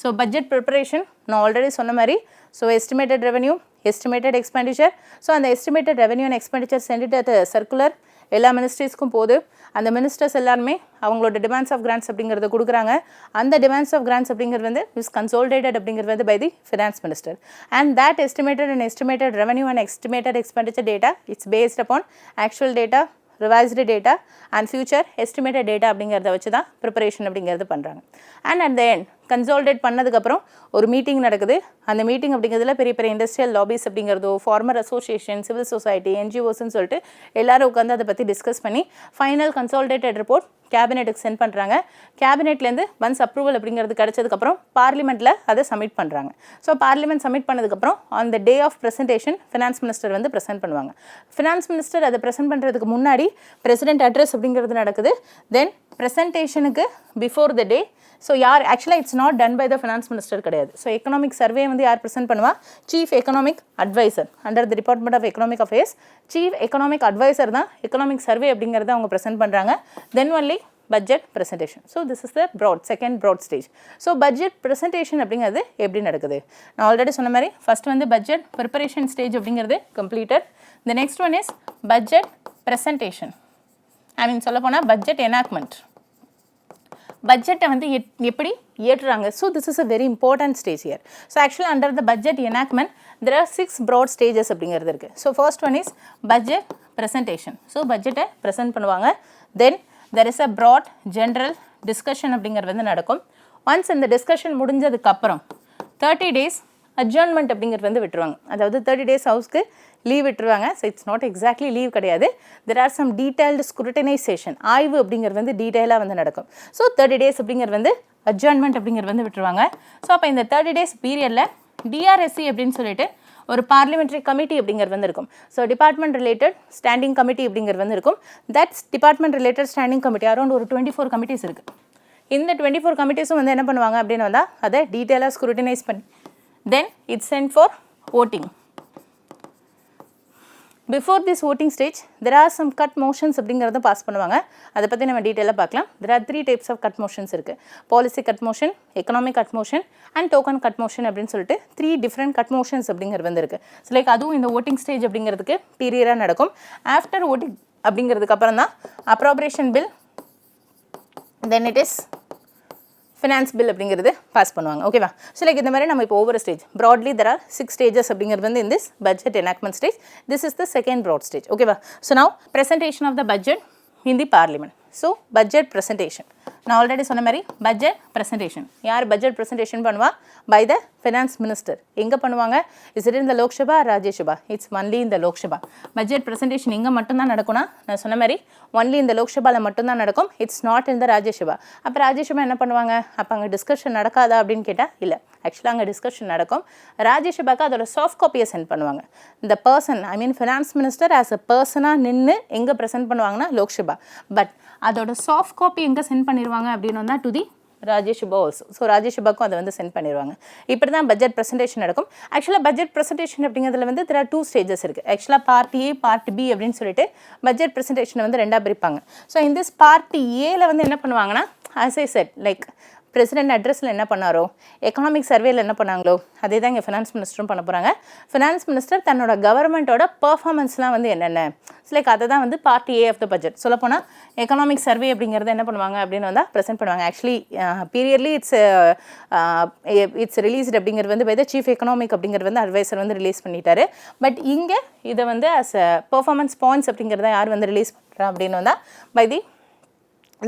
So budget preparation நான் ஆல்ரெடி சொன்ன மாதிரி so estimated revenue, estimated expenditure. So அந்த எஸ்டிமேட்டட் ரெவன்யூ அண்ட் எக்ஸ்பெண்டிச்சர் சென்டிட்டு சர்க்குலர் எல்லா மினிஸ்ட்ரிஸ்க்கும் போகுது. அந்த மினிஸ்டர்ஸ் எல்லாருமே அவங்களோட டிமாண்ட்ஸ் ஆஃப் கிராண்ட்ஸ் அப்படிங்கிறத கொடுக்குறாங்க. அந்த டிமாண்ட்ஸ் ஆஃப் கிராண்ட்ஸ் அப்படிங்கிறது வந்து இஸ் கன்சோல்டேட்டட் அப்படிங்கிறது வந்து by the finance minister. And that estimated revenue and estimated expenditure data it's based upon actual data, revised data and future estimated data அப்படிங்கிறத வச்சு தான் ப்ரிப்பரேஷன் அப்படிங்கிறது பண்ணுறாங்க. And at the end consolidate பண்ணதுக்கப்புறம் ஒரு meeting நடக்குது. அந்த மீட்டிங் அப்படிங்கிறதுல பெரிய பெரிய இண்டஸ்ட்ரியல் லாபிஸ் அப்படிங்கிறதோ, ஃபார்மர் அசோசியேஷன், சிவில் சொசைட்டி, என்ஜிஓஸ்ன்னு சொல்லிட்டு எல்லாரும் உட்காந்து அதை பற்றி டிஸ்கஸ் பண்ணி ஃபைனல் கன்சால்டேட்டட் ரிப்போர்ட் கேபினெட்டுக்கு சென்ட் பண்ணுறாங்க. கேபினெட்லேருந்து ஒன்ஸ் அப்ரூவல் அப்படிங்கிறது கிடச்சதுக்கப்புறம் பார்லிமெண்ட்டில் அதை சப்மிட் பண்ணுறாங்க. ஸோ பார்லிமெண்ட் சப்மிட் பண்ணதுக்கப்புறம் on the day of presentation finance minister வந்து ப்ரெசென்ட் பண்ணுவாங்க. ஃபினான்ஸ் மினிஸ்டர் அதை ப்ரெசென்ட் பண்ணுறதுக்கு முன்னாடி பிரசிடென்ட் அட்ரஸ் அப்படிங்கிறது நடக்குது. தென் ப்ரெசன்டேஷனுக்கு பிஃபோர் த டே ஸோ யார் ஆக்சுவலாக it's not done by the finance minister கிடையாது. ஸோ எக்கனாமிக் சர்வே வந்து யார் ப்ரெசென்ட் பண்ணுவா? Chief economic adviser under the department of economic affairs. Chief economic adviser தான் எக்கனாமிக் சர்வே அப்படிங்கிறத அவங்க ப்ரெசென்ட் பண்ணுறாங்க. Then only budget presentation. So this is the second broad stage. So budget presentation அப்படிங்கிறது எப்படி நடக்குது? நான் ஆல்ரெடி சொன்ன மாதிரி ஃபர்ஸ்ட் வந்து பட்ஜெட் ப்ரிப்பரேஷன் ஸ்டேஜ் அப்படிங்கிறது completed. The next one is budget presentation. சொல்ல போனால் பட்ஜெட் எனாக்மெண்ட். பட்ஜெட்டை வந்து எப்படி ஏற்றுறாங்க? So this is a very important stage here. So actually under the budget enactment there are 6 broad stages அப்படிங்கிறது இருக்குது. So first one is budget presentation. So பட்ஜெட்டை present பண்ணுவாங்க. Then there is a broad general discussion அப்படிங்கிறது வந்து நடக்கும். Once இந்த discussion முடிஞ்சதுக்கப்புறம் 30 days adjournment அப்படிங்கிறது வந்து விட்டுருவாங்க. அதாவது 30 days ஹவுஸ்க்கு லீவ் விட்டுருவாங்க. So it's not exactly leave கிடையாது. தெர் ஆர் சம் டீடைல்டு ஸ்க்ரூட்டனைசேஷன், ஆய்வு அப்படிங்கிறது வந்து டீட்டெயிலாக வந்து நடக்கும். ஸோ 30 days அப்படிங்கிறது வந்து அட்ஜர்ன்மெண்ட் அப்படிங்கிறது வந்து விட்டுருவாங்க. ஸோ அப்போ இந்த 30 days பீரியடில் டிஆர்எஸ்சி அப்படின்னு சொல்லிட்டு ஒரு பார்லிமெண்ட்ரி கமிட்டி அப்படிங்கிறது வந்து இருக்கும். So department related standing committee அப்படிங்கிறது வந்து இருக்கும். That's department related standing committee around ஒரு 24 கமிட்டிஸ் இருக்குது. இந்த 24 கமிட்டிஸும் வந்து என்ன பண்ணுவாங்க அப்படின்னு வந்தால் அதை டீட்டெயிலாக ஸ்க்ரூட்டனைஸ் பண்ணி then it's sent for voting. Before this voting stage, there are some cut motions அப்படிங்கிறத பாஸ் பண்ணுவாங்க. அதை பற்றி நம்ம டீட்டெயிலாக பார்க்கலாம். There are 3 types of cut motions இருக்குது. Policy cut motion, economic cut motion and token cut motion அப்படின்னு சொல்லிட்டு 3 different cut motions அப்படிங்கிறது வந்து இருக்குது. ஸோ லைக் அதுவும் இந்த voting stage அப்படிங்கிறதுக்கு பீரியடாக நடக்கும். ஆஃப்டர் voting அப்படிங்கிறதுக்கு அப்புறம் தான் appropriation bill, then it is finance bill அப்படிங்கிறது பாஸ் பண்ணுவாங்க. ஓகேவா? ஸோ லைக் இந்த மாதிரி நம்ம இப்போ ஒவ்வொரு stage broadly there are 6 stages அப்படிங்கிறது வந்து in this budget enactment stage. This is the second broad stage. ஓகேவா? So now presentation of the budget in the parliament. So budget presentation நான் ஆல்ரெடி சொன்ன மாதிரி பட்ஜெட் ப்ரெசன்டேஷன் யார் budget presentation பண்ணுவா? By the finance minister. எங்கே பண்ணுவாங்க? Is it in the Lok Sabha, Rajya Sabha? It's only இந்த Lok Sabha. Budget presentation எங்கே மட்டும்தான் நடக்கும்னா நான் சொன்ன மாதிரி ஒன்லி இந்த லோக்சபாவில் மட்டும்தான் நடக்கும். இட்ஸ் நாட் இன் த ராஜ்யசபா. அப்போ ராஜ்யசபா என்ன பண்ணுவாங்க? அப்போ அங்கே டிஸ்கஷன் நடக்காதா அப்படின்னு கேட்டால் இல்லை, ஆக்சுவலாக அங்கே டிஸ்கஷன் நடக்கும். ராஜ்யசபாக்கு அதோட சாஃப்ட் காப்பியை சென்ட் பண்ணுவாங்க. இந்த person finance minister as a பர்சனாக நின்று எங்கே ப்ரெசென்ட் பண்ணுவாங்கன்னா லோக்சபா. பட் அதோட சாஃப்ட் காப்பி எங்கே சென்ட் பண்ணிடுவாங்க அப்படின்னு வந்தால் to the Rajya Sabha also. So ராஜ்யசபாக்கும் அதை வந்து சென்ட் பண்ணிடுவாங்க. இப்படி தான் பட்ஜெட் ப்ரெசன்டேஷன் நடக்கும். ஆக்சுவலாக பட்ஜெட் ப்ரெசன்டேஷன் அப்படிங்கிறதுல வந்து தெர் ஆர் 2 stages இருக்குது. ஆக்சுவலாக பார்ட் ஏ, பார்ட் பி அப்படின்னு சொல்லிட்டு பட்ஜெட் ப்ரெசன்டேஷனை வந்து 2ஆக பிரிப்பாங்க. ஸோ இந்த பார்ட் ஏல வந்து என்ன பண்ணுவாங்கன்னா as I said like president அட்ரஸில் என்ன பண்ணாரோ, எக்கனாமிக் சர்வேல என்ன பண்ணாங்களோ அதே தான் இங்கே ஃபினான்ஸ் மினிஸ்டரும் பண்ண போகிறாங்க. ஃபினான்ஸ் மினிஸ்டர் தன்னோட கவர்மெண்ட்டோட பர்ஃபார்மன்ஸ்லாம் வந்து என்னென்ன லைக் அதை தான் வந்து part A of the budget. சொல்லப்போனால் எக்கனாமிக் சர்வே அப்படிங்கிறத என்ன பண்ணுவாங்க அப்படின்னு வந்தால் ப்ரெசென்ட் பண்ணுவாங்க. ஆக்சுவலி பீரியட்லி இட்ஸ் ரிலீஸ்ட் அப்படிங்கிறது வந்து பை த சீஃப் எக்கனாமிக் அப்படிங்கிறது வந்து அட்வைசர் வந்து ரிலீஸ் பண்ணிட்டாரு. பட் இங்கே இதை வந்து அஸ் பெர்ஃபார்மன்ஸ் பாயிண்ட்ஸ் அப்படிங்கிறத யார் வந்து ரிலீஸ் பண்ணுறா அப்படின்னு வந்தால் by the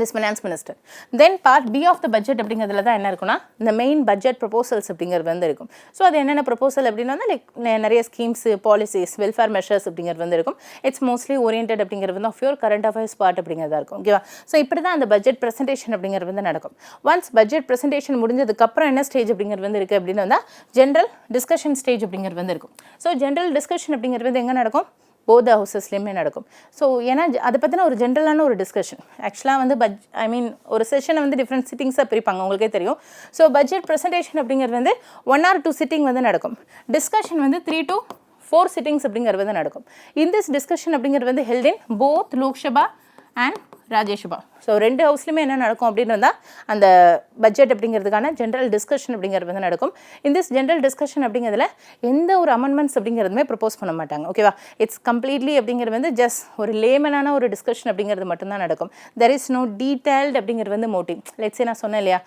this finance minister. Then part B of the budget அப்படிங்கிறதுல தான் என்ன இருக்குன்னா இந்த மெயின் பட்ஜெட் ப்ரொபோசல்ஸ் அப்படிங்கிறது வந்து இருக்கும். ஸோ அது என்னென்ன ப்ரொபோசல் அப்படின்னா லைக் நிறைய ஸ்கீம்ஸ், பாலிசிஸ், வெல்ஃபேர் மெஷர்ஸ் அப்படிங்கிறது வந்து இருக்கும். இட்ஸ் மோஸ்ட்லி ஓரியன்ட் அப்படிங்கிறது வந்து of your current affairs part அப்படிங்கிறதா இருக்கும். ஓகேவா? ஸோ இப்படி தான் அந்த பட்ஜெட் ப்ரெசன்டேஷன் அப்படிங்கிறது வந்து நடக்கும். ஒன்ஸ் பட்ஜெட் ப்ரெசன்டேஷன் முடிஞ்சதுக்கப்புறம் என்ன ஸ்டேஜ் அப்படிங்கிறது வந்து இருக்குது அப்படின்னு வந்தால் ஜென்ரல் டிஸ்கஷன் ஸ்டேஜ் அப்படிங்கிறது வந்து இருக்கும். ஸோ ஜென்ரல் டிஸ்கஷன் அப்படிங்கிறது வந்து எங்கே நடக்கும்? போத் ஹவுசஸ்லேயுமே நடக்கும். ஸோ ஏன்னா அதை பற்றின ஒரு ஜென்ரலான ஒரு டிஸ்கஷன் ஆக்சுவலாக வந்து ஒரு செஷனை வந்து டிஃப்ரெண்ட் சிட்டிங்ஸாக பிரிப்பாங்க, உங்களுக்கே தெரியும். ஸோ பட்ஜெட் ப்ரெசன்டேஷன் அப்படிங்கிறது வந்து 1 or 2 சிட்டிங் வந்து நடக்கும். டிஸ்கஷன் வந்து 3 to 4 சிட்டிங்ஸ் அப்படிங்கிறது வந்து நடக்கும். இன் திஸ் டிஸ்கஷன் அப்படிங்கிறது வந்து held in both Lok Sabha and Rajya Sabha. So 2 ஹவுஸ்லையுமே என்ன நடக்கும் அப்படின்னு வந்தால் அந்த பட்ஜெட் அப்படிங்கிறதுக்கான ஜென்ரல் டிஸ்கஷன் அப்படிங்கிறது வந்து நடக்கும். இந்த ஜென்ரல் டிஸ்கஷன் அப்படிங்கிறதுல எந்த ஒரு அமெண்ட்மெண்ட்ஸ் அப்படிங்கிறதுமே ப்ரொப்போஸ் பண்ண மாட்டாங்க. ஓகேவா? இட்ஸ் கம்ப்ளீட்லி அப்படிங்கிறது வந்து ஜஸ்ட் ஒரு லேமனான ஒரு டிஸ்கஷன் அப்படிங்கிறது மட்டும்தான் நடக்கும். தெர் இஸ் நோ டீடைல்டு அப்படிங்கிறது வந்து மோட்டிவ். லெட்ஸே நான் சொன்னேன் இல்லையா,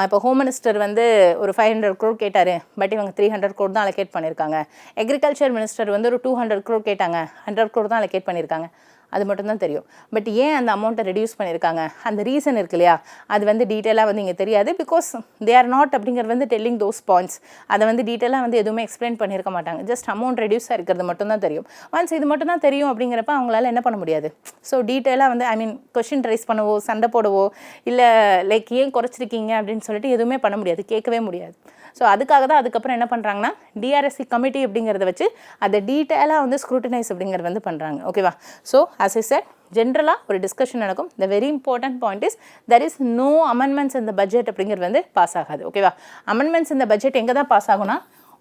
இப்போ ஹோம் மினிஸ்டர் வந்து ஒரு 500 crore கேட்டார், பட் இவங்க 300 crore தான் அலோகேட் பண்ணியிருக்காங்க. அக்ரிகல்ச்சர் மினிஸ்டர் வந்து ஒரு 200 crore கேட்டாங்க, 100 crore தான் அலோகேட் பண்ணியிருக்காங்க. அது மட்டும்தான் தெரியும். பட் ஏன் அந்த அமௌண்ட்டை ரெடியூஸ் பண்ணியிருக்காங்க, அந்த ரீசன் இருக்கு இல்லையா, அது வந்து டீட்டெயிலாக வந்து இங்கே தெரியாது. பிகாஸ் தே ஆர் நாட் அப்படிங்கிறது வந்து டெல்லிங் தோஸ் பாயிண்ட்ஸ். அதை வந்து டீட்டெயிலாக வந்து எதுவுமே எக்ஸ்பிளைன் பண்ணியிருக்க மாட்டாங்க. ஜஸ்ட் அமௌண்ட் ரெடியூஸாக இருக்கிறது மட்டும்தான் தெரியும். ஒன்ஸ் இது மட்டும் தான் தெரியும் அப்படிங்கிறப்ப அவங்களால என்ன பண்ண முடியாது. ஸோ டீட்டெயிலாக வந்து கொஷின் ரைஸ் பண்ணவோ, சண்டை போடவோ, இல்லை லைக் ஏன் குறைச்சிருக்கீங்க அப்படின்னு சொல்லிட்டு எதுவுமே பண்ண முடியாது, கேட்கவே முடியாது. ஸோ அதுக்காக தான் அதுக்கப்புறம் என்ன பண்ணுறாங்கன்னா டிஆர்எஸ்சி கமிட்டி அப்படிங்கிறத வச்சு அதை டீட்டெயிலாக வந்து ஸ்க்ரூட்டனைஸ் அப்படிங்கிறது வந்து பண்ணுறாங்க. ஓகேவா? ஸோ as I said, ஜென்ரலாக ஒரு டிஸ்கஷன் நடக்கும். The very important point is there is no amendments இந்த பட்ஜெட் அப்படிங்கிறது வந்து பாஸ் ஆகாது. ஓகேவா? அமெண்ட்மெண்ட்ஸ் இந்த பட்ஜெட் எங்கே தான் பாஸ் ஆகும்னா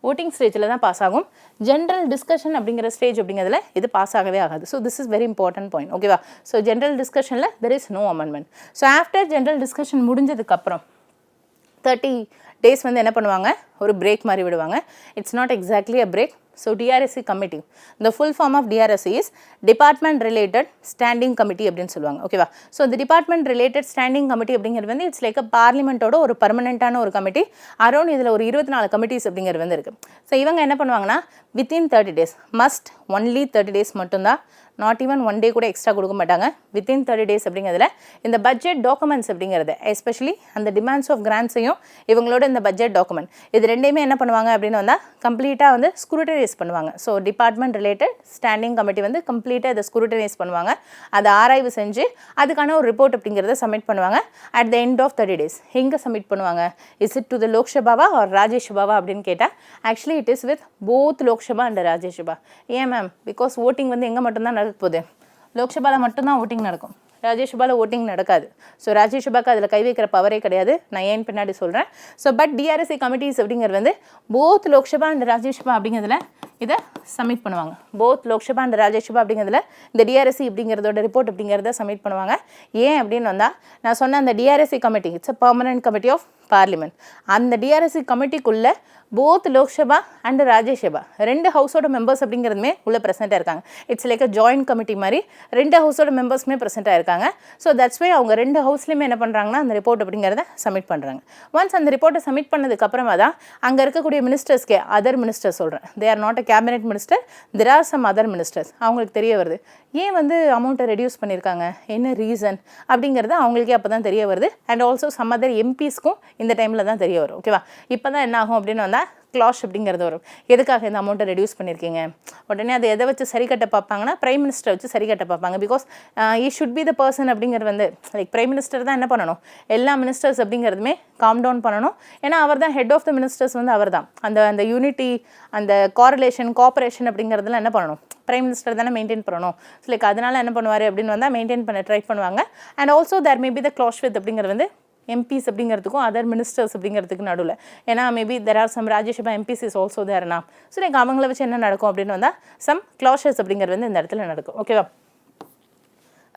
ஓட்டிங் ஸ்டேஜில் தான் பாஸ் ஆகும். ஜென்ரல் டிஸ்கஷன் அப்படிங்கிற ஸ்டேஜ் அப்படிங்கிறதுல இது பாஸ் ஆகவே ஆகாது. So this is very important point. ஓகேவா? ஸோ ஜென்ரல் டிஸ்கஷனில் there is no amendment. So after general discussion முடிஞ்சதுக்கப்புறம் 30 days வந்து என்ன பண்ணுவாங்க, ஒரு பிரேக் மாதிரி விடுவாங்க. It's not exactly a break. So DRSC committee, the full form of DRSC is department related standing committee அப்படின்னு சொல்லுவாங்க. ஓகேவா? ஸோ இந்த டிபார்ட்மெண்ட் ரிலேட்டட் ஸ்டாண்டிங் கமிட்டி அப்படிங்கிறது வந்து இட்ஸ் லைக் பார்லிமெண்ட்டோட ஒரு பர்மனெண்ட்டான ஒரு கமிட்டி. அரௌண்ட் இதில் ஒரு 24 கமிட்டிஸ் அப்படிங்கிறது வந்து இருக்குது. ஸோ இவங்க என்ன பண்ணுவாங்கன்னா within 30 days, must only 30 days மட்டும்தான், நாட் ஈவன் 1 day கூட எக்ஸ்ட்ரா கொடுக்க மாட்டாங்க. வித்தின் 30 days அப்படிங்கிறதுல இந்த பட்ஜெட் டாக்குமெண்ட்ஸ் அப்படிங்கிறது எஸ்பெஷலி அந்த டிமாண்ட்ஸ் ஆஃப் கிராண்ட்ஸையும் இவங்களோட இந்த பட்ஜெட் டாக்குமெண்ட் இது ரெண்டையுமே என்ன பண்ணுவாங்க அப்படின்னு வந்தால் கம்ப்ளீட்டாக வந்து ஸ்க்ரூட்டனைஸ் பண்ணுவாங்க. So department related standing committee வந்து கம்ப்ளீட்டாக இதை ஸ்க்ரூட்டனைஸ் பண்ணுவாங்க. அதை ஆராய்வு செஞ்சு அதுக்கான ஒரு ரிப்போர்ட் அப்படிங்கிறத சப்மிட் பண்ணுவாங்க. At the end of 30 days எங்கே சப்மிட் பண்ணுவாங்க, இஸ் இட் டு த லோக்சபாவா ஆர் ராஜ்யசபாவா அப்படின்னு கேட்டால் actually it is with both Lok Sabha and Rajya Sabha. ஏன் மேம்? பிகாஸ் ஓட்டிங் வந்து எங்கே மட்டும்தான் நடக்க போகுது, லோக்சபாவில் மட்டும்தான் ஓட்டிங் நடக்கும், ராஜ்யசபாவில் ஓட்டிங் நடக்காது. ஸோ ராஜ்யசபாக்கு அதில் கை வைக்கிற பவரே கிடையாது. நான் ஏன் பின்னாடி சொல்கிறேன். ஸோ பட் டிஆர்எஸ்சி கமிட்டிஸ் அப்படிங்கிறது வந்து போத் லோக்சபா அண்ட் ராஜ்யசபா அப்படிங்கிறதுல இதை சப்மிட் பண்ணுவாங்க. போத் லோக்சபா அண்ட் ராஜ்யசபா அப்படிங்கிறதுல இந்த டிஆர்எஸ்சி அப்படிங்கிறதோட ரிப்போர்ட் அப்படிங்கிறத சப்மிட் பண்ணுவாங்க. ஏன் அப்படின்னு வந்தால் நான் சொன்ன அந்த DRSC committee it's a permanent committee of parliament. அந்த டிஆர்எஸ்சி கமிட்டிக்குள்ளே போத் லோக்சபா அண்ட் ராஜ்யசபா 2 ஹவுஸோட மெம்பர்ஸ் அப்படிங்கிறதுமே உள்ளே ப்ரெசென்ட்டாக இருக்காங்க. It's like a joint committee மாதிரி 2 ஹவுஸோட மெம்பர்ஸுமே ப்ரெசென்ட்டாக இருக்காங்க. ஸோ தட்ஸ் வை அவங்க 2 ஹவுஸ்லையுமே என்ன பண்ணுறாங்கன்னா அந்த ரிப்போர்ட் அப்படிங்கிறத சப்மிட் பண்ணுறாங்க. ஒன்ஸ் அந்த ரிப்போர்ட்டை சப்மிட் பண்ணதுக்கப்புறமா தான் அங்கே இருக்கக்கூடிய மினிஸ்டர்ஸ்க்கே, அதர் மினிஸ்டர்ஸ் சொல்கிறேன், they are not a cabinet minister, there are some other ministers, அவங்களுக்கு தெரிய வருது ஏன் வந்து அமௌண்ட்டை ரெடியூஸ் பண்ணியிருக்காங்க, என்ன ரீசன் அப்படிங்கிறது அவங்களுக்கே அப்போ தான் தெரிய வருது. அண்ட் ஆல்சோ சம் அதர் எம்பிஸ்க்கும் இந்த டைமில் தான் தெரிய வரும். ஓகேவா? இப்போ தான் என்ன ஆகும் அப்படின்னு வந்தால் கிளாஷ் அப்படிங்கிறது வரும். எதுக்காக இந்த அமௌண்ட்டை ரெடியூஸ் பண்ணியிருக்கீங்க, உடனே அதை எதை வச்சு சரி கட்ட பார்ப்பாங்கன்னா பிரைம் மினிஸ்டரை வச்சு சரி கட்ட பார்ப்பாங்க. Because he should be the person அப்படிங்கிறது வந்து லைக் பிரைம் மினிஸ்டர் தான் என்ன பண்ணணும், எல்லா மினிஸ்டர்ஸ் அப்படிங்கிறதுமே காம் டவுன் பண்ணணும். ஏன்னா அவர் தான் ஹெட் ஆஃப் த மினிஸ்டர்ஸ் வந்து அவர் தான். அந்த யூனிட்டி, அந்த கோரிலேஷன், கோஆப்ரேஷன் அப்படிங்கிறதுலாம் என்ன பண்ணணும், பிரைம் மினிஸ்டர் தானே மெயின்டைன் பண்ணணும். ஸோ லைக் அதனால் என்ன பண்ணுவார் அப்படின்னு வந்தால் மெயின்டைன் பண்ண ட்ரை பண்ணுவாங்க. And also there may be the clash with அப்படிங்கிறது வந்து எம்பிஸ் அப்படிங்கிறதுக்கும் அதர் மினிஸ்டர்ஸ் அப்படிங்கிறதுக்கு நடுவில். ஏன்னா maybe there are some Rajya Sabha MPs is also தேர்னா. ஸோ லைக் அவங்கள வச்சு என்ன நடக்கும் அப்படின்னு வந்தால் சம் கிளாஷஸ் அப்படிங்கிறது வந்து இந்த இடத்துல நடக்கும். ஓகேவா?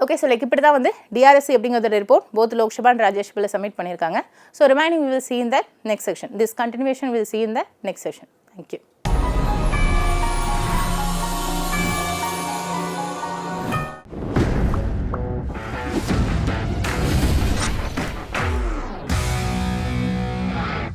ஓகே, ஸோ லைக் இப்படி தான் வந்து டிஆர்எஸ்சி அப்படிங்கிறத ரிப்போர்ட் போத் லோக்சபா அண்ட் ராஜ்யசபாவில் சப்மிட் பண்ணியிருக்காங்க. So remaining will see in the next section. This continuation will see in the next session. Thank you.